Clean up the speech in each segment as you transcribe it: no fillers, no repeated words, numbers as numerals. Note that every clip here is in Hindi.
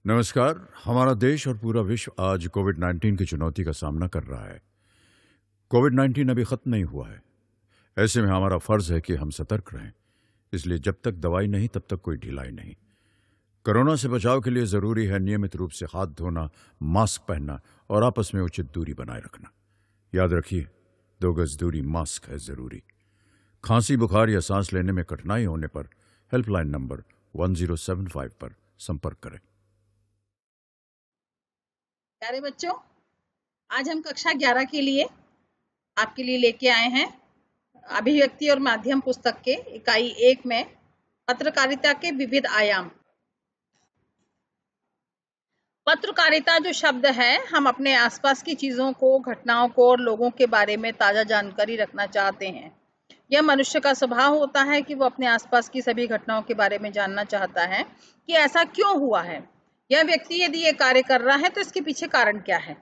नमस्कार। हमारा देश और पूरा विश्व आज कोविड-19 की चुनौती का सामना कर रहा है। कोविड-19 अभी खत्म नहीं हुआ है। ऐसे में हमारा फर्ज है कि हम सतर्क रहें। इसलिए जब तक दवाई नहीं तब तक कोई ढिलाई नहीं। कोरोना से बचाव के लिए जरूरी है नियमित रूप से हाथ धोना, मास्क पहनना और आपस में उचित दूरी बनाए रखना। याद रखिए, 2 गज दूरी, मास्क है जरूरी। खांसी, बुखार या सांस लेने में कठिनाई होने पर हेल्पलाइन नंबर 1075 पर संपर्क करें। प्यारे बच्चों, आज हम कक्षा 11 के लिए आपके लिए लेके आए हैं अभिव्यक्ति और माध्यम पुस्तक के इकाई 1 में पत्रकारिता के विविध आयाम। पत्रकारिता जो शब्द है, हम अपने आसपास की चीजों को, घटनाओं को और लोगों के बारे में ताजा जानकारी रखना चाहते हैं। यह मनुष्य का स्वभाव होता है कि वो अपने आसपास की सभी घटनाओं के बारे में जानना चाहता है कि ऐसा क्यों हुआ है। यह व्यक्ति यदि ये कार्य कर रहा है तो इसके पीछे कारण क्या है।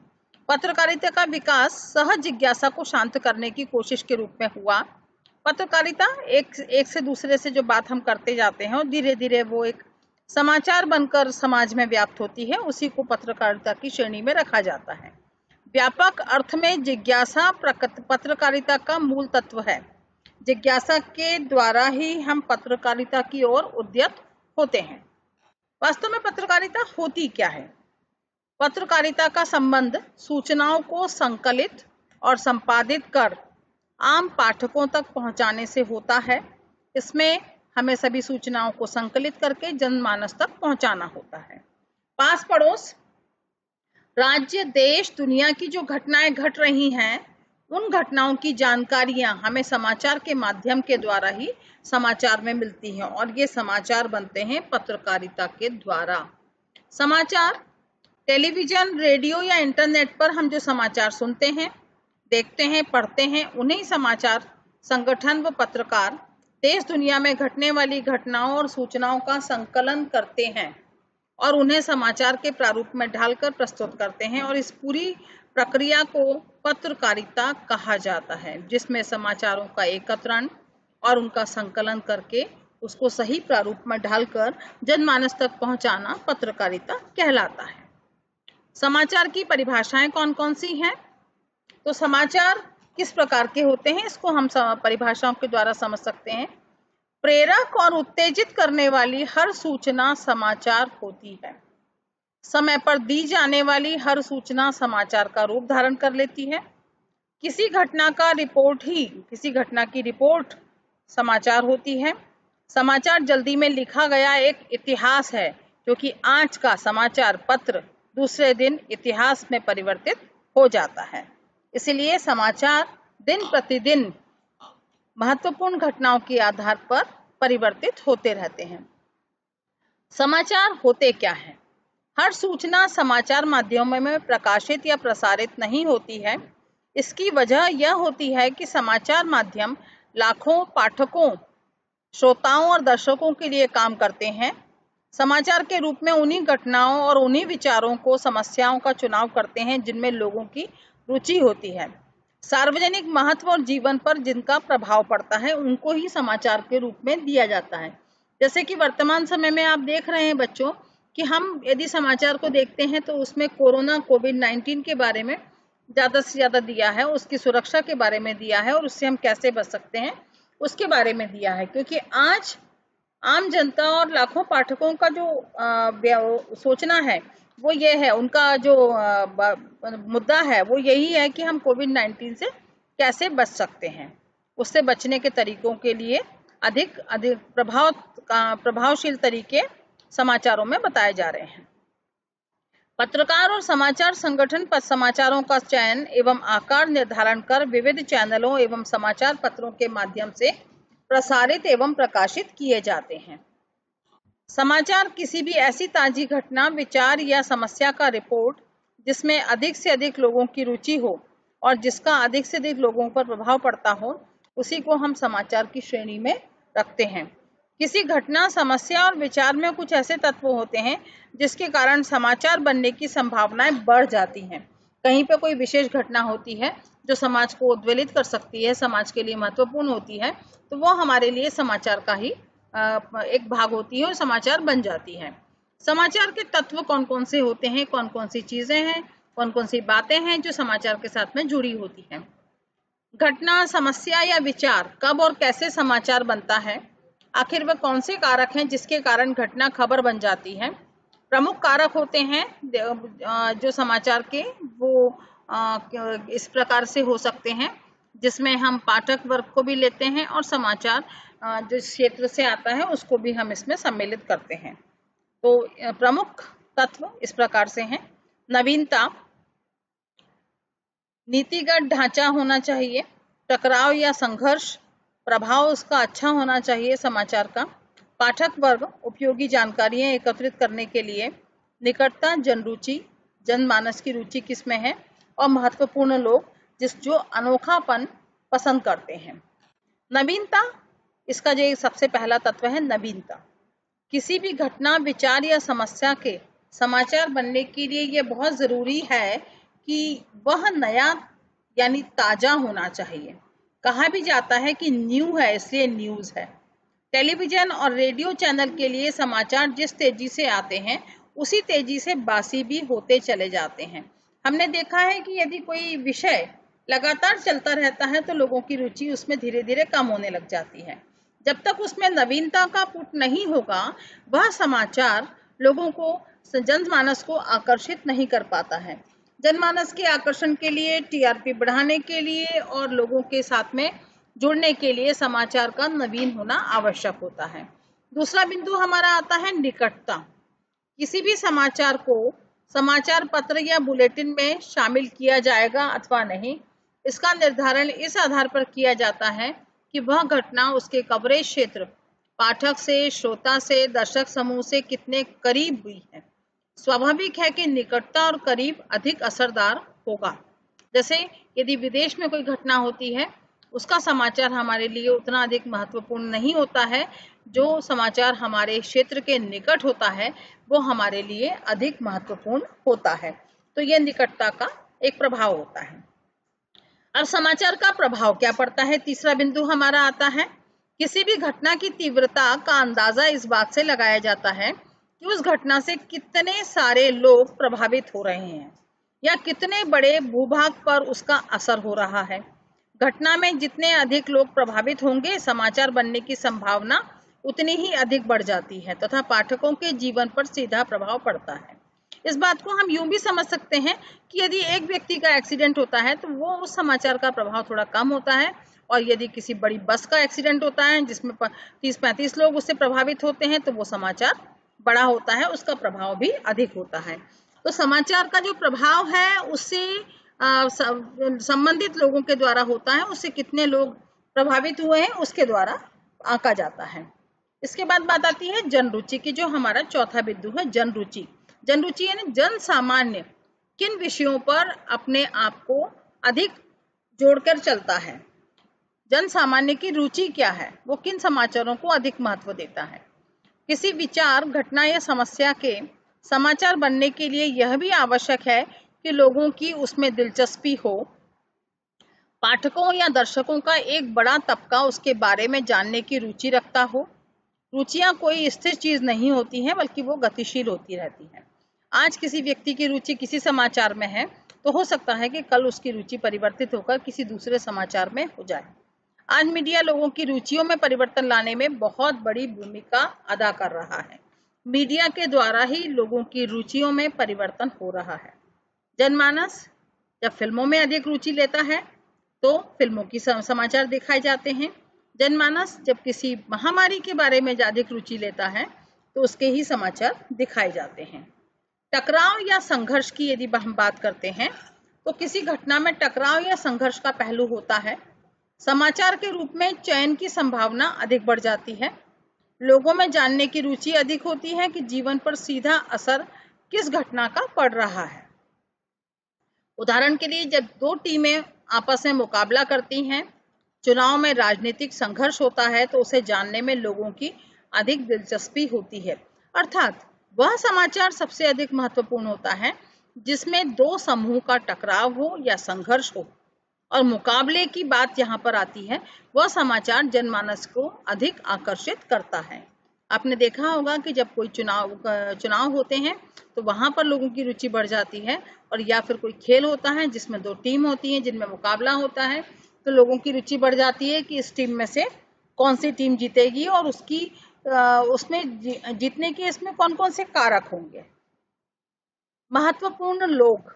पत्रकारिता का विकास सहज जिज्ञासा को शांत करने की कोशिश के रूप में हुआ। पत्रकारिता एक से दूसरे से जो बात हम करते जाते हैं और धीरे धीरे वो एक समाचार बनकर समाज में व्याप्त होती है, उसी को पत्रकारिता की श्रेणी में रखा जाता है। व्यापक अर्थ में जिज्ञासा पत्रकारिता का मूल तत्व है। जिज्ञासा के द्वारा ही हम पत्रकारिता की ओर उद्यत होते हैं। वास्तव में पत्रकारिता होती क्या है? पत्रकारिता का संबंध सूचनाओं को संकलित और संपादित कर आम पाठकों तक पहुंचाने से होता है। इसमें हमें सभी सूचनाओं को संकलित करके जनमानस तक पहुंचाना होता है। पास पड़ोस, राज्य, देश, दुनिया की जो घटनाएं घट रही हैं, उन घटनाओं की जानकारियां हमें समाचार के माध्यम के द्वारा ही समाचार में मिलती हैं और ये समाचार बनते हैं पत्रकारिता के द्वारा। समाचार टेलीविजन, रेडियो या इंटरनेट पर हम जो समाचार सुनते हैं, देखते हैं, पढ़ते हैं, उन्हें समाचार संगठन व पत्रकार देश दुनिया में घटने वाली घटनाओं और सूचनाओं का संकलन करते हैं और उन्हें समाचार के प्रारूप में ढालकर प्रस्तुत करते हैं और इस पूरी प्रक्रिया को पत्रकारिता कहा जाता है, जिसमें समाचारों का एकत्रण और उनका संकलन करके उसको सही प्रारूप में ढालकर जनमानस तक पहुंचाना पत्रकारिता कहलाता है। समाचार की परिभाषाएं कौन कौन सी हैं? तो समाचार किस प्रकार के होते हैं, इसको हम परिभाषाओं के द्वारा समझ सकते हैं। प्रेरक और उत्तेजित करने वाली हर सूचना समाचार होती है। समय पर दी जाने वाली हर सूचना समाचार का रूप धारण कर लेती है। किसी घटना की रिपोर्ट समाचार होती है। समाचार जल्दी में लिखा गया एक इतिहास है, जो कि आज का समाचार पत्र दूसरे दिन इतिहास में परिवर्तित हो जाता है। इसलिए समाचार दिन प्रतिदिन महत्वपूर्ण घटनाओं के आधार पर परिवर्तित होते रहते हैं। समाचार होते क्या हैं? हर सूचना समाचार माध्यमों में प्रकाशित या प्रसारित नहीं होती है। इसकी वजह यह होती है कि समाचार माध्यम लाखों पाठकों, श्रोताओं और दर्शकों के लिए काम करते हैं। समाचार के रूप में उन्हीं घटनाओं और उन्हीं विचारों को, समस्याओं का चुनाव करते हैं जिनमें लोगों की रुचि होती है। सार्वजनिक महत्व और जीवन पर जिनका प्रभाव पड़ता है, उनको ही समाचार के रूप में दिया जाता है। जैसे कि वर्तमान समय में आप देख रहे हैं बच्चों कि हम यदि समाचार को देखते हैं तो उसमें कोविड-19 के बारे में ज़्यादा से ज़्यादा दिया है, उसकी सुरक्षा के बारे में दिया है और उससे हम कैसे बच सकते हैं उसके बारे में दिया है। क्योंकि आज आम जनता और लाखों पाठकों का जो सोचना है वो ये है, उनका जो मुद्दा है वो यही है कि हम कोविड-19 से कैसे बच सकते हैं। उससे बचने के तरीकों के लिए अधिक प्रभावशील तरीके समाचारों में बताए जा रहे हैं। पत्रकार और समाचार संगठन पर समाचारों का चयन एवं आकार निर्धारण कर विविध चैनलों एवं समाचार पत्रों के माध्यम से प्रसारित एवं प्रकाशित किए जाते हैं। समाचार किसी भी ऐसी ताजी घटना, विचार या समस्या का रिपोर्ट जिसमें अधिक से अधिक लोगों की रुचि हो और जिसका अधिक से अधिक लोगों पर प्रभाव पड़ता हो, उसी को हम समाचार की श्रेणी में रखते हैं। किसी घटना, समस्या और विचार में कुछ ऐसे तत्व होते हैं जिसके कारण समाचार बनने की संभावनाएं बढ़ जाती हैं। कहीं पे कोई विशेष घटना होती है जो समाज को उद्वेलित कर सकती है, समाज के लिए महत्वपूर्ण होती है, तो वो हमारे लिए समाचार का ही एक भाग होती है और समाचार बन जाती है। समाचार के तत्व कौन कौन से होते हैं, कौन कौन सी चीजें हैं, कौन कौन सी बातें हैं जो समाचार के साथ में जुड़ी होती हैं। घटना, समस्या या विचार कब और कैसे समाचार बनता है। आखिर वह कौन से कारक हैं जिसके कारण घटना खबर बन जाती है। प्रमुख कारक होते हैं जो समाचार के, वो इस प्रकार से हो सकते हैं जिसमें हम पाठक वर्ग को भी लेते हैं और समाचार जो क्षेत्र से आता है उसको भी हम इसमें सम्मिलित करते हैं। तो प्रमुख तत्व इस प्रकार से हैं। नवीनता, नीतिगत ढांचा होना चाहिए, टकराव या संघर्ष, प्रभाव उसका अच्छा होना चाहिए समाचार का, पाठक वर्ग उपयोगी जानकारियां एकत्रित करने के लिए, निकटता, जनरुचि, जनमानस की रुचि किसमें है, और महत्वपूर्ण लोग जो अनोखापन पसंद करते हैं। नवीनता, इसका जो सबसे पहला तत्व है नवीनता। किसी भी घटना, विचार या समस्या के समाचार बनने के लिए यह बहुत जरूरी है कि वह नया यानी ताजा होना चाहिए। कहा भी जाता है कि न्यू है इसलिए न्यूज है। टेलीविजन और रेडियो चैनल के लिए समाचार जिस तेजी से आते हैं उसी तेजी से बासी भी होते चले जाते हैं। हमने देखा है कि यदि कोई विषय लगातार चलता रहता है तो लोगों की रुचि उसमें धीरे धीरे कम होने लग जाती है। जब तक उसमें नवीनता का पुट नहीं होगा वह समाचार लोगों को, जनमानस को आकर्षित नहीं कर पाता है। जनमानस के आकर्षण के लिए, टीआरपी बढ़ाने के लिए और लोगों के साथ में जुड़ने के लिए समाचार का नवीन होना आवश्यक होता है। दूसरा बिंदु हमारा आता है निकटता। किसी भी समाचार को समाचार पत्र या बुलेटिन में शामिल किया जाएगा अथवा नहीं, इसका निर्धारण इस आधार पर किया जाता है कि वह घटना उसके कवरेज क्षेत्र, पाठक से, श्रोता से, दर्शक समूह से कितने करीब हुई है। स्वाभाविक है कि निकटता और करीब अधिक असरदार होगा। जैसे यदि विदेश में कोई घटना होती है उसका समाचार हमारे लिए उतना अधिक महत्वपूर्ण नहीं होता है, जो समाचार हमारे क्षेत्र के निकट होता है वो हमारे लिए अधिक महत्वपूर्ण होता है। तो यह निकटता का एक प्रभाव होता है। अब समाचार का प्रभाव क्या पड़ता है, तीसरा बिंदु हमारा आता है। किसी भी घटना की तीव्रता का अंदाजा इस बात से लगाया जाता है कि उस घटना से कितने सारे लोग प्रभावित हो रहे हैं या कितने बड़े भूभाग पर उसका असर हो रहा है। घटना में जितने अधिक लोग प्रभावित होंगे समाचार बनने की संभावना उतनी ही अधिक बढ़ जाती है तथा पाठकों के जीवन पर सीधा प्रभाव पड़ता है। इस बात को हम यूं भी समझ सकते हैं कि यदि एक व्यक्ति का एक्सीडेंट होता है तो वो उस समाचार का प्रभाव थोड़ा कम होता है, और यदि किसी बड़ी बस का एक्सीडेंट होता है जिसमें 30-35 लोग उससे प्रभावित होते हैं तो वो समाचार बड़ा होता है, उसका प्रभाव भी अधिक होता है। तो समाचार का जो प्रभाव है उससे संबंधित लोगों के द्वारा होता है, उससे कितने लोग प्रभावित हुए हैं उसके द्वारा आंका जाता है। इसके बाद बात आती है जनरुचि की, जो हमारा चौथा बिंदु है जनरुचि। जनरुचि यानी जन सामान्य किन विषयों पर अपने आप को अधिक जोड़कर चलता है। जन सामान्य की रुचि क्या है, वो किन समाचारों को अधिक महत्व देता है। किसी विचार, घटना या समस्या के समाचार बनने के लिए यह भी आवश्यक है कि लोगों की उसमें दिलचस्पी हो। पाठकों या दर्शकों का एक बड़ा तबका उसके बारे में जानने की रुचि रखता हो। रुचियां कोई स्थिर चीज नहीं होती हैं बल्कि वो गतिशील होती रहती हैं। आज किसी व्यक्ति की रुचि किसी समाचार में है तो हो सकता है कि कल उसकी रुचि परिवर्तित होकर किसी दूसरे समाचार में हो जाए। आज मीडिया लोगों की रुचियों में परिवर्तन लाने में बहुत बड़ी भूमिका अदा कर रहा है। मीडिया के द्वारा ही लोगों की रुचियों में परिवर्तन हो रहा है। जनमानस जब फिल्मों में अधिक रुचि लेता है तो फिल्मों की समाचार दिखाए जाते हैं। जनमानस जब किसी महामारी के बारे में अधिक रुचि लेता है तो उसके ही समाचार दिखाए जाते हैं। टकराव या संघर्ष की यदि हम बात करते हैं तो किसी घटना में टकराव या संघर्ष का पहलू होता है। समाचार के रूप में चयन की संभावना अधिक बढ़ जाती है। लोगों में जानने की रुचि अधिक होती है कि जीवन पर सीधा असर किस घटना का पड़ रहा है। उदाहरण के लिए जब दो टीमें आपस में मुकाबला करती हैं, चुनाव में राजनीतिक संघर्ष होता है तो उसे जानने में लोगों की अधिक दिलचस्पी होती है। अर्थात वह समाचार सबसे अधिक महत्वपूर्ण होता है जिसमें दो समूह का टकराव हो या संघर्ष हो, और मुकाबले की बात यहाँ पर आती है, वह समाचार जनमानस को अधिक आकर्षित करता है। आपने देखा होगा कि जब कोई चुनाव होते हैं तो वहां पर लोगों की रुचि बढ़ जाती है, और या फिर कोई खेल होता है जिसमें 2 टीम होती है, जिनमें मुकाबला होता है, तो लोगों की रुचि बढ़ जाती है कि इस टीम में से कौन सी टीम जीतेगी और उसमें जीतने के इसमें कौन कौन से कारक होंगे। महत्वपूर्ण लोग,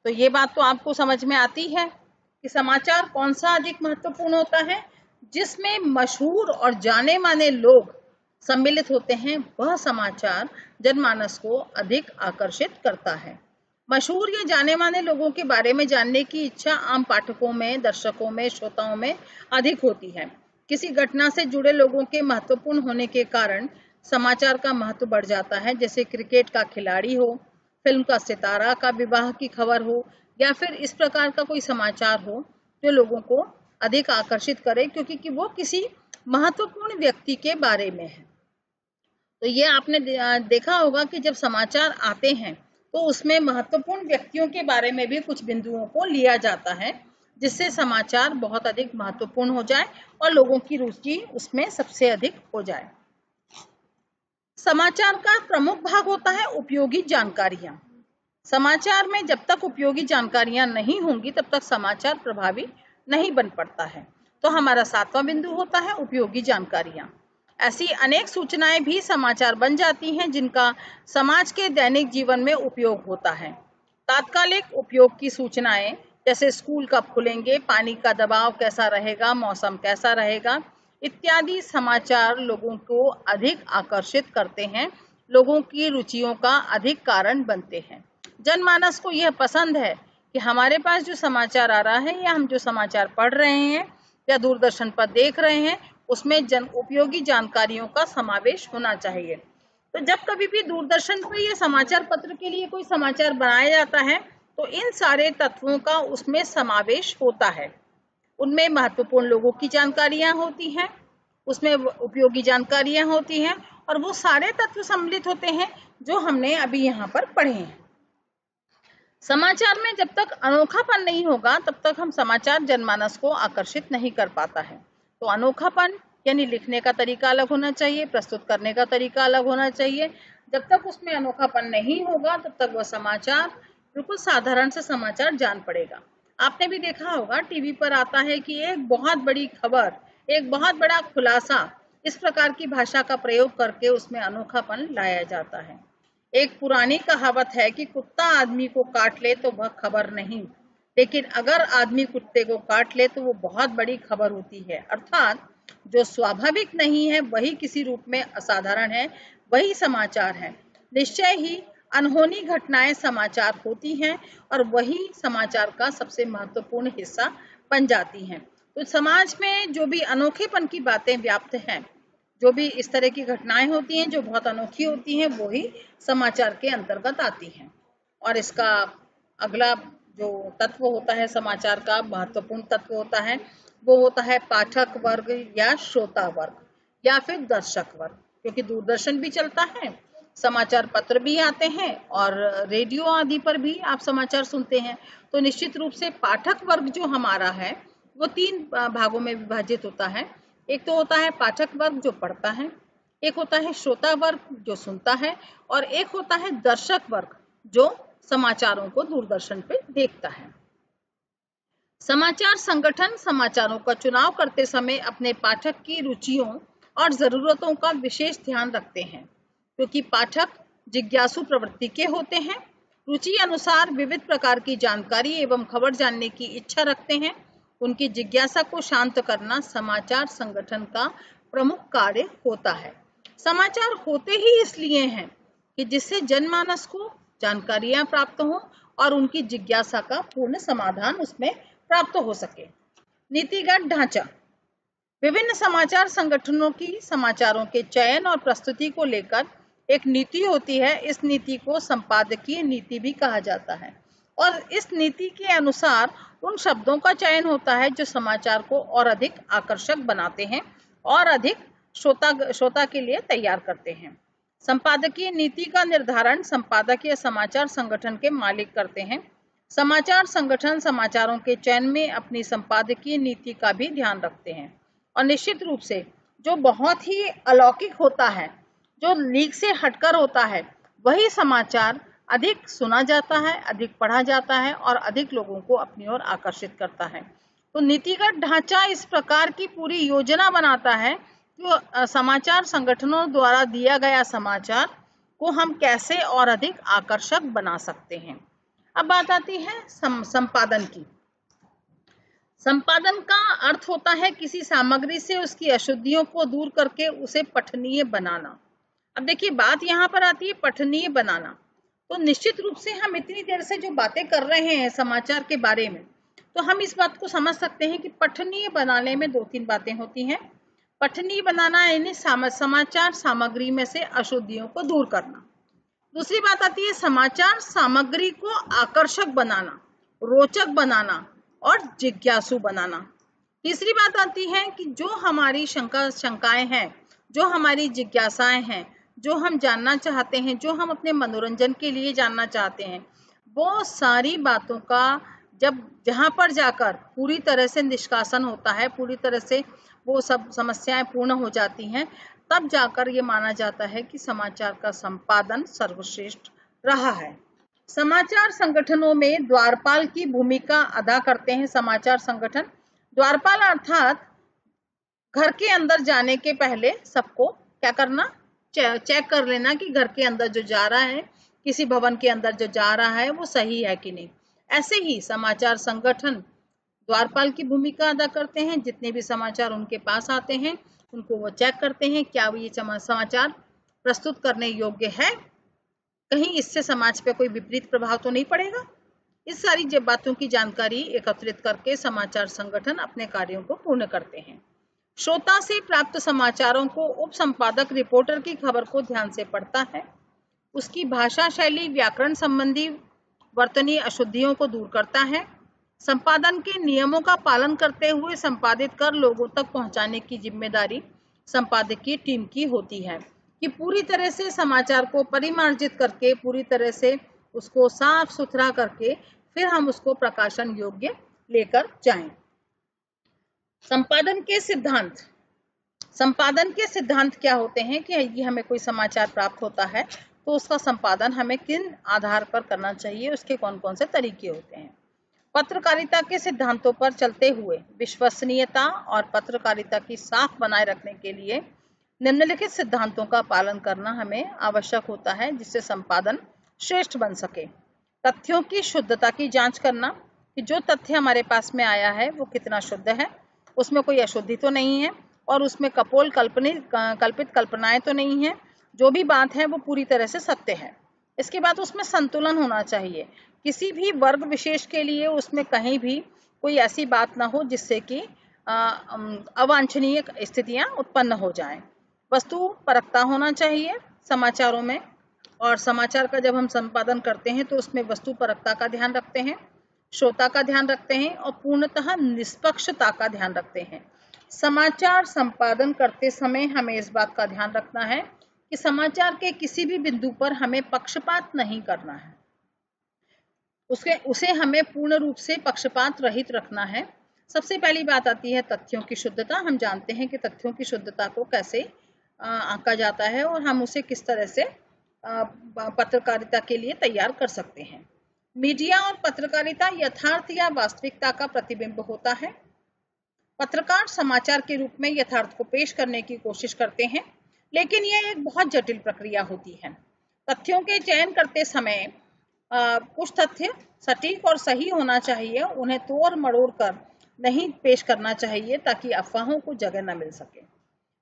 तो ये बात तो आपको समझ में आती है कि समाचार कौन सा अधिक महत्वपूर्ण होता है। जिसमें मशहूर और जाने माने लोग सम्मिलित होते हैं, वह समाचार जनमानस को अधिक आकर्षित करता है। मशहूर या जाने माने लोगों के बारे में जानने की इच्छा आम पाठकों में, दर्शकों में, श्रोताओं में अधिक होती है। किसी घटना से जुड़े लोगों के महत्वपूर्ण होने के कारण समाचार का महत्व बढ़ जाता है। जैसे क्रिकेट का खिलाड़ी हो, फिल्म का सितारा का विवाह की खबर हो, या फिर इस प्रकार का कोई समाचार हो जो लोगों को अधिक आकर्षित करे, क्योंकि वो किसी महत्वपूर्ण व्यक्ति के बारे में है। तो ये आपने देखा होगा कि जब समाचार आते हैं तो उसमें महत्वपूर्ण व्यक्तियों के बारे में भी कुछ बिंदुओं को लिया जाता है, जिससे समाचार बहुत अधिक महत्वपूर्ण हो जाए और लोगों की रुचि उसमें सबसे अधिक हो जाए। समाचार का प्रमुख भाग होता है उपयोगी जानकारियां। समाचार में जब तक उपयोगी जानकारियां नहीं होंगी तब तक समाचार प्रभावी नहीं बन पड़ता है। तो हमारा 7वां बिंदु होता है उपयोगी जानकारियां। ऐसी अनेक सूचनाएं भी समाचार बन जाती हैं जिनका समाज के दैनिक जीवन में उपयोग होता है। तात्कालिक उपयोग की सूचनाएं जैसे स्कूल कब खुलेंगे, पानी का दबाव कैसा रहेगा, मौसम कैसा रहेगा इत्यादि समाचार लोगों को अधिक आकर्षित करते हैं, लोगों की रुचियों का अधिक कारण बनते हैं। जनमानस को यह पसंद है कि हमारे पास जो समाचार आ रहा है या हम जो समाचार पढ़ रहे हैं या दूरदर्शन पर देख रहे हैं उसमें उपयोगी जानकारियों का समावेश होना चाहिए। तो जब कभी भी दूरदर्शन पर या समाचार पत्र के लिए कोई समाचार बनाया जाता है तो इन सारे तत्वों का उसमें समावेश होता है। उनमें महत्वपूर्ण लोगों की जानकारियां होती हैं, उसमें उपयोगी जानकारियां होती हैं, और वो सारे तत्व सम्मिलित होते हैं जो हमने अभी यहाँ पर पढ़े हैं। समाचार में जब तक अनोखापन नहीं होगा तब तक हम समाचार जनमानस को आकर्षित नहीं कर पाता है। तो अनोखापन यानी लिखने का तरीका अलग होना चाहिए, प्रस्तुत करने का तरीका अलग होना चाहिए। जब तक उसमें अनोखापन नहीं होगा तब तक वह समाचार बिल्कुल साधारण से समाचार जान पड़ेगा। आपने भी देखा होगा टीवी पर आता है कि एक बहुत बड़ी खबर, एक बहुत बड़ा खुलासा, इस प्रकार की भाषा का प्रयोग करके उसमें अनोखापन लाया जाता है। एक पुरानी कहावत है कि कुत्ता आदमी को काट ले तो वह खबर नहीं, लेकिन अगर आदमी कुत्ते को काट ले तो वो बहुत बड़ी खबर होती है। अर्थात जो स्वाभाविक नहीं है वही किसी रूप में असाधारण है, वही समाचार है। निश्चय ही अनहोनी घटनाएं समाचार होती हैं और वही समाचार का सबसे महत्वपूर्ण हिस्सा बन जाती हैं। तो समाज में जो भी अनोखेपन की बातें व्याप्त हैं, जो भी इस तरह की घटनाएं होती हैं जो बहुत अनोखी होती हैं, वो ही समाचार के अंतर्गत आती हैं। और इसका अगला जो तत्व होता है समाचार का महत्वपूर्ण तत्व होता है वो होता है पाठक वर्ग या श्रोता वर्ग या फिर दर्शक वर्ग। क्योंकि दूरदर्शन भी चलता है, समाचार पत्र भी आते हैं और रेडियो आदि पर भी आप समाचार सुनते हैं। तो निश्चित रूप से पाठक वर्ग जो हमारा है वो 3 भागों में विभाजित होता है। एक तो होता है पाठक वर्ग जो पढ़ता है, एक होता है श्रोता वर्ग जो सुनता है, और एक होता है दर्शक वर्ग जो समाचारों को दूरदर्शन पे देखता है। समाचार संगठन समाचारों का चुनाव करते समय अपने पाठक की रुचियों और जरूरतों का विशेष ध्यान रखते हैं, क्योंकि पाठक जिज्ञासु प्रवृत्ति के होते हैं, रुचि अनुसार विविध प्रकार की जानकारी एवं खबर जानने की इच्छा रखते हैं। उनकी जिज्ञासा को शांत करना समाचार संगठन का प्रमुख कार्य होता है। समाचार होते ही इसलिए हैं कि जिससे जनमानस को जानकारियां प्राप्त हो और उनकी जिज्ञासा का पूर्ण समाधान उसमें प्राप्त हो सके। नीतिगत ढांचा, विभिन्न समाचार संगठनों की समाचारों के चयन और प्रस्तुति को लेकर एक नीति होती है। इस नीति को संपादकीय नीति भी कहा जाता है, और इस नीति के अनुसार उन शब्दों का चयन होता है जो समाचार को और अधिक आकर्षक बनाते हैं और अधिक श्रोता के लिए तैयार करते हैं। संपादकीय नीति का निर्धारण संपादक या समाचार संगठन के मालिक करते हैं। समाचार संगठन समाचारों के चयन में अपनी संपादकीय नीति का भी ध्यान रखते हैं, और निश्चित रूप से जो बहुत ही अलौकिक होता है, जो लीक से हटकर होता है, वही समाचार अधिक सुना जाता है, अधिक पढ़ा जाता है और अधिक लोगों को अपनी ओर आकर्षित करता है। तो नीतिगत ढांचा इस प्रकार की पूरी योजना बनाता है कि समाचार संगठनों द्वारा दिया गया समाचार को हम कैसे और अधिक आकर्षक बना सकते हैं। अब बात आती है संपादन की। संपादन का अर्थ होता है किसी सामग्री से उसकी अशुद्धियों को दूर करके उसे पठनीय बनाना। अब देखिए बात यहाँ पर आती है पठनीय बनाना। तो निश्चित रूप से हम इतनी देर से जो बातें कर रहे हैं समाचार के बारे में, तो हम इस बात को समझ सकते हैं कि पठनीय बनाने में 2-3 बातें होती हैं। पठनीय बनाना यानी समाचार सामग्री में से अशुद्धियों को दूर करना। दूसरी बात आती है समाचार सामग्री को आकर्षक बनाना, रोचक बनाना और जिज्ञासु बनाना। तीसरी बात आती है कि जो हमारी शंकाएं हैं, जो हमारी जिज्ञासाएं हैं, जो हम जानना चाहते हैं, जो हम अपने मनोरंजन के लिए जानना चाहते हैं, वो सारी बातों का जहाँ पर जाकर पूरी तरह से निष्कासन होता है, पूरी तरह से वो सब समस्याएं पूर्ण हो जाती हैं, तब जाकर ये माना जाता है कि समाचार का संपादन सर्वश्रेष्ठ रहा है। समाचार संगठनों में द्वारपाल की भूमिका अदा करते हैं समाचार संगठन। द्वारपाल अर्थात घर के अंदर जाने के पहले सबको क्या करना, चेक कर लेना कि घर के अंदर जो जा रहा है, किसी भवन के अंदर जो जा रहा है वो सही है कि नहीं। ऐसे ही समाचार संगठन द्वारपाल की भूमिका अदा करते हैं। जितने भी समाचार उनके पास आते हैं उनको वो चेक करते हैं क्या वो ये समाचार प्रस्तुत करने योग्य है, कहीं इससे समाज पे कोई विपरीत प्रभाव तो नहीं पड़ेगा। इस सारी बातों की जानकारी एकत्रित करके समाचार संगठन अपने कार्यों को पूर्ण करते हैं। श्रोता से प्राप्त समाचारों को उप संपादक रिपोर्टर की खबर को ध्यान से पढ़ता है, उसकी भाषा शैली व्याकरण संबंधी वर्तनीय अशुद्धियों को दूर करता है, संपादन के नियमों का पालन करते हुए संपादित कर लोगों तक पहुंचाने की जिम्मेदारी संपादकीय टीम की होती है कि पूरी तरह से समाचार को परिमार्जित करके, पूरी तरह से उसको साफ सुथरा करके फिर हम उसको प्रकाशन योग्य लेकर जाएं। संपादन के सिद्धांत। संपादन के सिद्धांत क्या होते हैं कि ये हमें कोई समाचार प्राप्त होता है तो उसका संपादन हमें किन आधार पर करना चाहिए, उसके कौन कौन से तरीके होते हैं। पत्रकारिता के सिद्धांतों पर चलते हुए विश्वसनीयता और पत्रकारिता की साख बनाए रखने के लिए निम्नलिखित सिद्धांतों का पालन करना हमें आवश्यक होता है जिससे संपादन श्रेष्ठ बन सके। तथ्यों की शुद्धता की जांच करना कि जो तथ्य हमारे पास में आया है वो कितना शुद्ध है, उसमें कोई अशुद्धि तो नहीं है और उसमें कल्पित कल्पनाएं तो नहीं है, जो भी बात है वो पूरी तरह से सत्य है। इसके बाद उसमें संतुलन होना चाहिए, किसी भी वर्ग विशेष के लिए उसमें कहीं भी कोई ऐसी बात ना हो जिससे कि अवांछनीय स्थितियां उत्पन्न हो जाएं। वस्तु परकता होना चाहिए समाचारों में, और समाचार का जब हम संपादन करते हैं तो उसमें वस्तु परकता का ध्यान रखते हैं, श्रोता का ध्यान रखते हैं और पूर्णतः निष्पक्षता का ध्यान रखते हैं। समाचार संपादन करते समय हमें इस बात का ध्यान रखना है कि समाचार के किसी भी बिंदु पर हमें पक्षपात नहीं करना है, उसे हमें पूर्ण रूप से पक्षपात रहित रखना है। सबसे पहली बात आती है तथ्यों की शुद्धता। हम जानते हैं कि तथ्यों की शुद्धता को कैसे आंका जाता है और हम उसे किस तरह से पत्रकारिता के लिए तैयार कर सकते हैं। मीडिया और पत्रकारिता यथार्थ या वास्तविकता का प्रतिबिंब होता है। पत्रकार समाचार के रूप में यथार्थ को पेश करने की कोशिश करते हैं, लेकिन यह एक बहुत जटिल प्रक्रिया होती है। तथ्यों के चयन करते समय कुछ तथ्य सटीक और सही होना चाहिए, उन्हें तोड़ मरोड़ कर नहीं पेश करना चाहिए ताकि अफवाहों को जगह न मिल सके।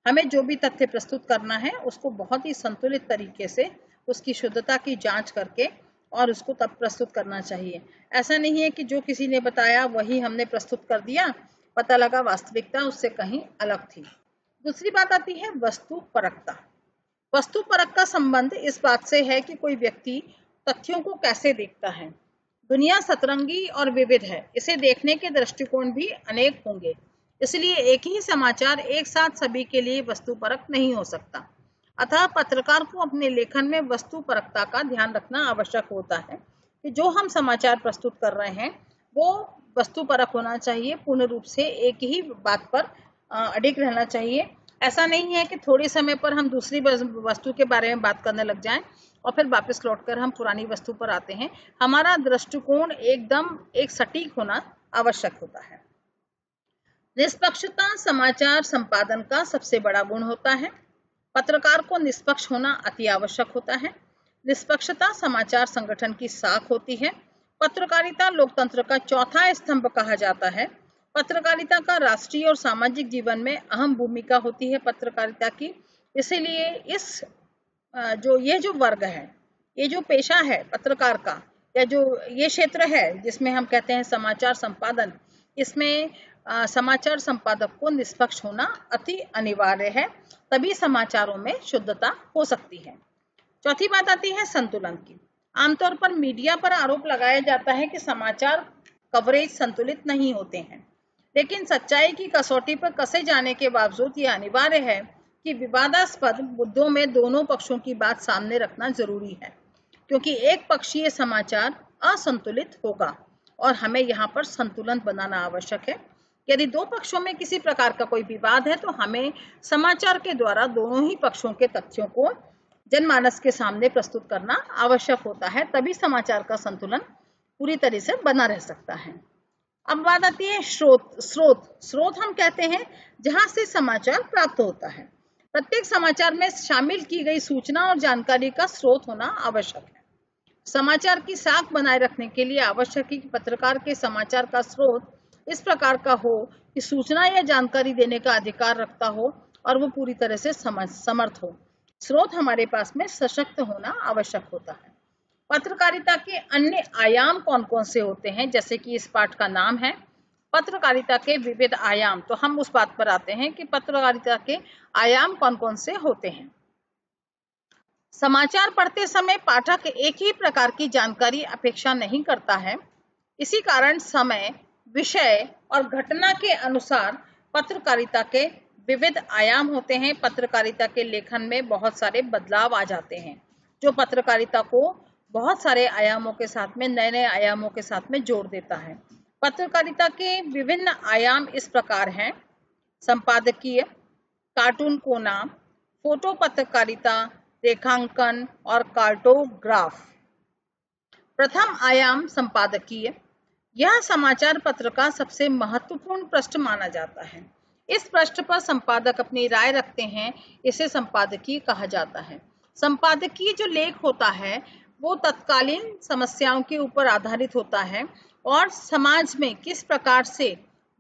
हमें जो भी तथ्य प्रस्तुत करना है उसको बहुत ही संतुलित तरीके से उसकी शुद्धता की जांच करके और उसको तब प्रस्तुत करना चाहिए। ऐसा नहीं है कि जो किसी ने बताया वही हमने प्रस्तुत कर दिया, पता लगा वास्तविकता उससे कहीं अलग थी। दूसरी बात आती है वस्तु परकता। वस्तु परक का संबंध इस बात से है कि कोई व्यक्ति तथ्यों को कैसे देखता है। दुनिया सतरंगी और विविध है, इसे देखने के दृष्टिकोण भी अनेक होंगे, इसलिए एक ही समाचार एक साथ सभी के लिए वस्तु परक नहीं हो सकता। अतः पत्रकार को अपने लेखन में वस्तु परकता का ध्यान रखना आवश्यक होता है कि जो हम समाचार प्रस्तुत कर रहे हैं वो वस्तु परक होना चाहिए, पूर्ण रूप से एक ही बात पर अडिग रहना चाहिए। ऐसा नहीं है कि थोड़े समय पर हम दूसरी वस्तु के बारे में बात करने लग जाएं और फिर वापस लौटकर हम पुरानी वस्तु पर आते हैं। हमारा दृष्टिकोण एकदम एक सटीक होना आवश्यक होता है। निष्पक्षता समाचार संपादन का सबसे बड़ा गुण होता है। पत्रकार को निष्पक्ष होना अति आवश्यक होता है। निष्पक्षता समाचार संगठन की साख होती है। पत्रकारिता लोकतंत्र का चौथा स्तंभ कहा जाता है। पत्रकारिता का राष्ट्रीय और सामाजिक जीवन में अहम भूमिका होती है पत्रकारिता की। इसीलिए ये जो वर्ग है, ये जो पेशा है पत्रकार का, या जो ये क्षेत्र है जिसमें हम कहते हैं समाचार संपादन, इसमें समाचार संपादक को निष्पक्ष होना अति अनिवार्य है, तभी समाचारों में शुद्धता हो सकती है। चौथी बात आती है संतुलन की। आमतौर पर मीडिया पर आरोप लगाया जाता है कि समाचार कवरेज संतुलित नहीं होते हैं, लेकिन सच्चाई की कसौटी पर कसे जाने के बावजूद यह अनिवार्य है कि विवादास्पद मुद्दों में दोनों पक्षों की बात सामने रखना जरूरी है, क्योंकि एक पक्षीय समाचार असंतुलित होगा और हमें यहाँ पर संतुलन बनाना आवश्यक है। यदि दो पक्षों में किसी प्रकार का कोई विवाद है तो हमें समाचार के द्वारा दोनों ही पक्षों के तथ्यों को जनमानस के सामने प्रस्तुत करना आवश्यक होता है, तभी समाचार का संतुलन पूरी तरह से बना रह सकता है। अब बात आती है स्रोत हम कहते हैं जहां से समाचार प्राप्त होता है। प्रत्येक समाचार में शामिल की गई सूचना और जानकारी का स्रोत होना आवश्यक है। समाचार की साख बनाए रखने के लिए आवश्यक है कि पत्रकार के समाचार का स्रोत इस प्रकार का हो कि सूचना या जानकारी देने का अधिकार रखता हो और वो पूरी तरह से समर्थ हो। स्रोत हमारे पास में सशक्त होना आवश्यक होता है। पत्रकारिता के अन्य आयाम कौन कौन से होते हैं, जैसे कि इस पाठ का नाम है पत्रकारिता के विविध आयाम, तो हम उस बात पर आते हैं कि पत्रकारिता के आयाम कौन कौन से होते हैं। समाचार पढ़ते समय पाठक एक ही प्रकार की जानकारी अपेक्षा नहीं करता है। इसी कारण समय, विषय और घटना के अनुसार पत्रकारिता के विविध आयाम होते हैं। पत्रकारिता के लेखन में बहुत सारे बदलाव आ जाते हैं, जो पत्रकारिता को बहुत सारे आयामों के साथ में, नए नए आयामों के साथ में जोड़ देता है। पत्रकारिता के विभिन्न आयाम इस प्रकार हैं: संपादकीय, कार्टून कोना, फोटो पत्रकारिता, रेखांकन और कार्टोग्राफ। प्रथम आयाम संपादकीय। यह समाचार पत्र का सबसे महत्वपूर्ण पृष्ठ माना जाता है। इस पृष्ठ पर संपादक अपनी राय रखते हैं, इसे संपादकीय कहा जाता है। संपादकीय जो लेख होता है वो तत्कालीन समस्याओं के ऊपर आधारित होता है और समाज में किस प्रकार से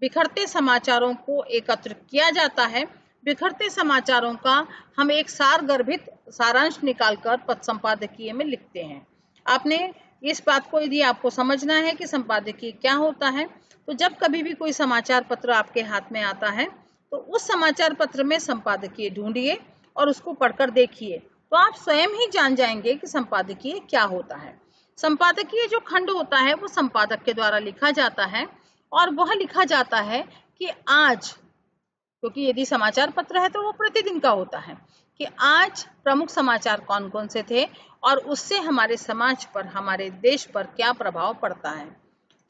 बिखरते समाचारों को एकत्र किया जाता है, बिखरते समाचारों का हम एक सारगर्भित सारांश निकालकर संपादकीय में लिखते हैं। आपने इस बात को, यदि आपको समझना है कि संपादकीय क्या होता है, तो जब कभी भी कोई समाचार पत्र आपके हाथ में आता है तो उस समाचार पत्र में संपादकीय ढूंढिए और उसको पढ़कर देखिए, तो आप स्वयं ही जान जाएंगे कि संपादकीय क्या होता है। संपादकीय जो खंड होता है वो संपादक के द्वारा लिखा जाता है और वह लिखा जाता है कि आज, क्योंकि यदि समाचार पत्र है तो वो प्रतिदिन का होता है, कि आज प्रमुख समाचार कौन कौन से थे और उससे हमारे समाज पर, हमारे देश पर क्या प्रभाव पड़ता है।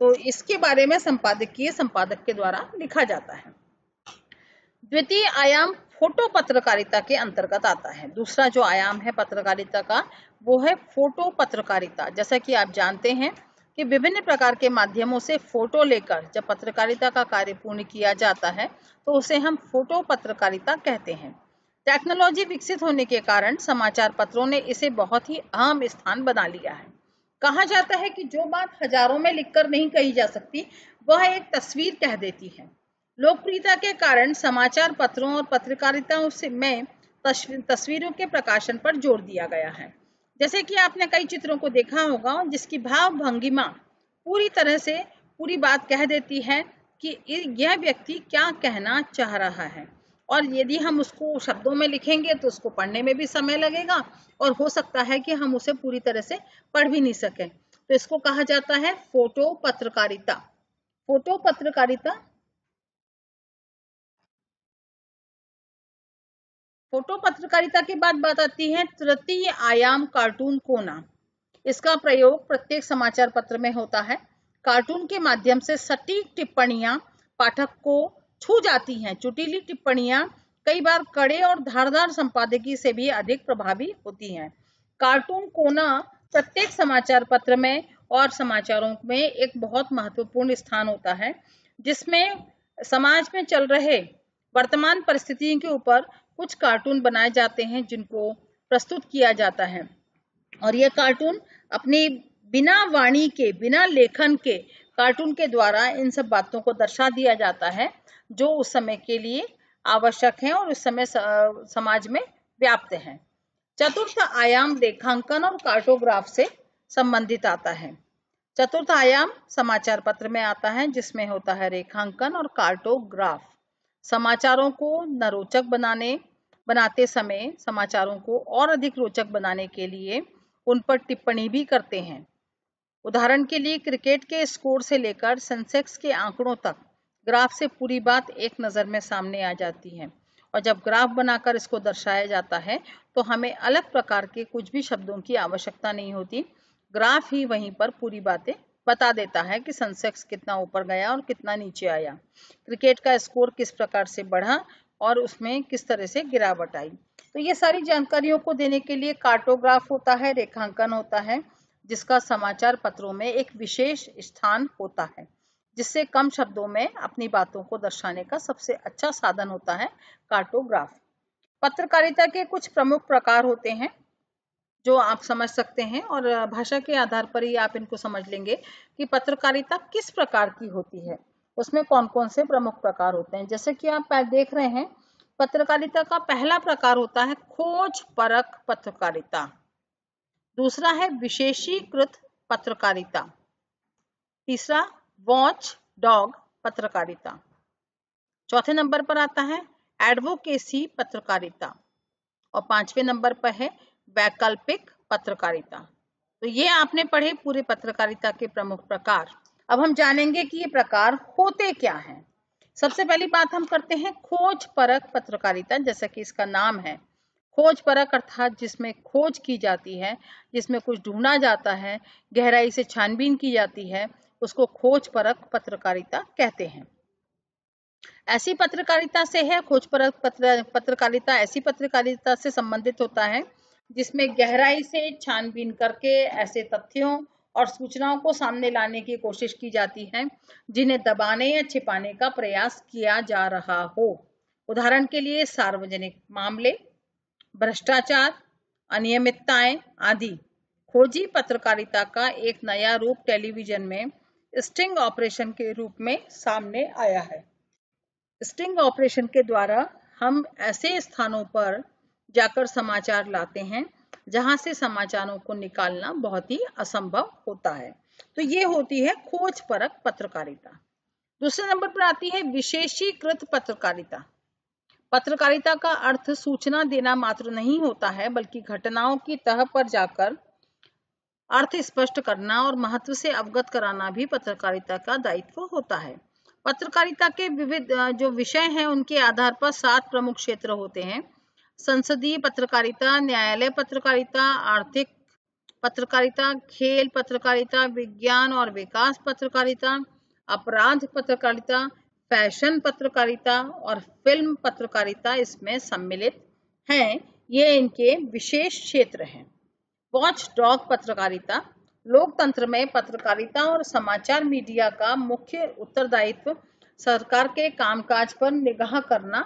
तो इसके बारे में संपादकीय संपादक के द्वारा लिखा जाता है। द्वितीय आयाम फोटो पत्रकारिता के अंतर्गत आता है। दूसरा जो आयाम है पत्रकारिता का वो है फोटो पत्रकारिता। जैसा कि आप जानते हैं कि विभिन्न प्रकार के माध्यमों से फोटो लेकर जब पत्रकारिता का कार्य पूर्ण किया जाता है तो उसे हम फोटो पत्रकारिता कहते हैं। टेक्नोलॉजी विकसित होने के कारण समाचार पत्रों ने इसे बहुत ही अहम स्थान बना लिया है। कहा जाता है कि जो बात हजारों में लिखकर नहीं कही जा सकती वह एक तस्वीर कह देती है। लोकप्रियता के कारण समाचार पत्रों और पत्रकारिता में तस्वीरों के प्रकाशन पर जोर दिया गया है। जैसे कि आपने कई चित्रों को देखा होगा जिसकी भाव भंगिमा पूरी तरह से पूरी बात कह देती है कि यह व्यक्ति क्या कहना चाह रहा है, और यदि हम उसको शब्दों में लिखेंगे तो उसको पढ़ने में भी समय लगेगा और हो सकता है कि हम उसे पूरी तरह से पढ़ भी नहीं सकें। तो इसको कहा जाता है फोटो पत्रकारिता। फोटो पत्रकारिता फोटो पत्रकारिता के बाद बात आती है तृतीय आयाम कार्टून कोना। इसका प्रयोग प्रत्येक समाचार पत्र में होता है। कार्टून के माध्यम से सटीक टिप्पणियां पाठक को छू जाती हैं। चुटीली टिप्पणियां कई बार कड़े और धारदार संपादकीय से भी अधिक प्रभावी होती हैं। कार्टून कोना प्रत्येक समाचार पत्र में और समाचारों में एक बहुत महत्वपूर्ण स्थान होता है, जिसमें समाज में चल रहे वर्तमान परिस्थितियों के ऊपर कुछ कार्टून बनाए जाते हैं, जिनको प्रस्तुत किया जाता है। और ये कार्टून अपनी बिना वाणी के, बिना लेखन के कार्टून के द्वारा इन सब बातों को दर्शा दिया जाता है जो उस समय के लिए आवश्यक है और उस समय समाज में व्याप्त है। चतुर्थ आयाम रेखांकन और कार्टोग्राफ से संबंधित आता है। चतुर्थ आयाम समाचार पत्र में आता है, जिसमें होता है रेखांकन और कार्टोग्राफ। समाचारों को न रोचक बनाते समय समाचारों को और अधिक रोचक बनाने के लिए उन पर टिप्पणी भी करते हैं। उदाहरण के लिए क्रिकेट के स्कोर से लेकर सेंसेक्स के आंकड़ों तक ग्राफ से पूरी बात एक नज़र में सामने आ जाती है, और जब ग्राफ बनाकर इसको दर्शाया जाता है तो हमें अलग प्रकार के कुछ भी शब्दों की आवश्यकता नहीं होती। ग्राफ ही वहीं पर पूरी बातें बता देता है कि सेंसेक्स कितना ऊपर गया और कितना नीचे आया, क्रिकेट का स्कोर किस प्रकार से बढ़ा और उसमें किस तरह से गिरावट आई। तो ये सारी जानकारियों को देने के लिए कार्टोग्राफ होता है, रेखांकन होता है, जिसका समाचार पत्रों में एक विशेष स्थान होता है, जिससे कम शब्दों में अपनी बातों को दर्शाने का सबसे अच्छा साधन होता है कार्टोग्राफ। पत्रकारिता के कुछ प्रमुख प्रकार होते हैं जो आप समझ सकते हैं, और भाषा के आधार पर ही आप इनको समझ लेंगे कि पत्रकारिता किस प्रकार की होती है, उसमें कौन कौन से प्रमुख प्रकार होते हैं। जैसे कि आप देख रहे हैं, पत्रकारिता का पहला प्रकार होता है खोज परख पत्रकारिता, दूसरा है विशेषीकृत पत्रकारिता, तीसरा वॉच डॉग पत्रकारिता, चौथे नंबर पर आता है एडवोकेसी पत्रकारिता, और पांचवें नंबर पर है वैकल्पिक पत्रकारिता। तो ये आपने पढ़े पूरे पत्रकारिता के प्रमुख प्रकार। अब हम जानेंगे कि ये प्रकार होते क्या हैं। सबसे पहली बात हम करते हैं खोज परख पत्रकारिता। जैसा कि इसका नाम है, खोज परख अर्थात जिसमें खोज की जाती है, जिसमें कुछ ढूंढा जाता है, गहराई से छानबीन की जाती है, उसको खोज परख पत्रकारिता कहते हैं। ऐसी पत्रकारिता से है खोज परख पत्रकारिता ऐसी पत्रकारिता से संबंधित होता है जिसमें गहराई से छानबीन करके ऐसे तथ्यों और सूचनाओं को सामने लाने की कोशिश की जाती है जिन्हें दबाने या छिपाने का प्रयास किया जा रहा हो। उदाहरण के लिए सार्वजनिक मामले, भ्रष्टाचार, अनियमितताएं आदि। खोजी पत्रकारिता का एक नया रूप टेलीविजन में स्टिंग ऑपरेशन के रूप में सामने आया है। स्टिंग ऑपरेशन के द्वारा हम ऐसे स्थानों पर जाकर समाचार लाते हैं जहां से समाचारों को निकालना बहुत ही असंभव होता है। तो ये होती है खोज परख पत्रकारिता। दूसरे नंबर पर आती है विशेषीकृत पत्रकारिता। पत्रकारिता का अर्थ सूचना देना मात्र नहीं होता है, बल्कि घटनाओं की तह पर जाकर अर्थ स्पष्ट करना और महत्व से अवगत कराना भी पत्रकारिता का दायित्व होता है। पत्रकारिता के विविध जो विषय हैं उनके आधार पर 7 प्रमुख क्षेत्र होते हैं। संसदीय पत्रकारिता, न्यायालय पत्रकारिता, आर्थिक पत्रकारिता, खेल पत्रकारिता, विज्ञान और विकास पत्रकारिता, अपराध पत्रकारिता, फैशन पत्रकारिता और फिल्म पत्रकारिता इसमें सम्मिलित हैं। ये इनके विशेष क्षेत्र हैं। वॉच डॉग पत्रकारिता लोकतंत्र में पत्रकारिता और समाचार मीडिया का मुख्य उत्तरदायित्व सरकार के कामकाज पर निगाह करना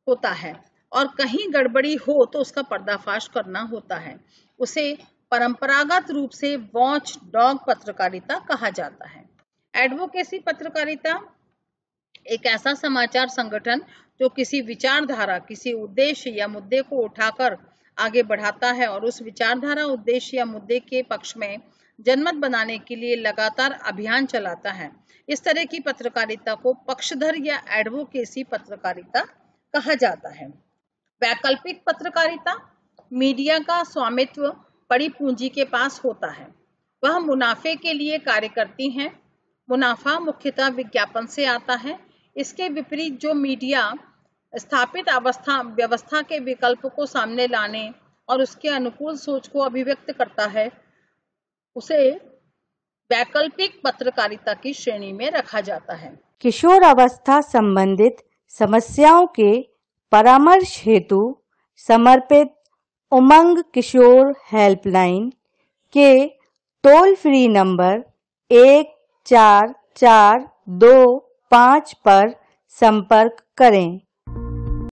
होता है और कहीं गड़बड़ी हो तो उसका पर्दाफाश करना होता है। उसे परंपरागत रूप से वॉच डॉग पत्रकारिता कहा जाता है। एडवोकेसी पत्रकारिता एक ऐसा समाचार संगठन जो किसी विचारधारा, किसी उद्देश्य या मुद्दे को उठाकर आगे बढ़ाता है और उस विचारधारा, उद्देश्य या मुद्दे के पक्ष में जनमत बनाने के लिए लगातार अभियान चलाता है। इस तरह की पत्रकारिता को पक्षधर या एडवोकेसी पत्रकारिता कहा जाता है। वैकल्पिक पत्रकारिता मीडिया का स्वामित्व बड़ी पूंजी के पास होता है। वह मुनाफे के लिए कार्य करती हैं। मुनाफा मुख्यतः विज्ञापन से आता है। इसके विपरीत जो मीडिया स्थापित व्यवस्था के विकल्प को सामने लाने और उसके अनुकूल सोच को अभिव्यक्त करता है, उसे वैकल्पिक पत्रकारिता की श्रेणी में रखा जाता है। किशोर अवस्था संबंधित समस्याओं के परामर्श हेतु समर्पित उमंग किशोर हेल्पलाइन के टोल फ्री नंबर 144225 पर संपर्क करें।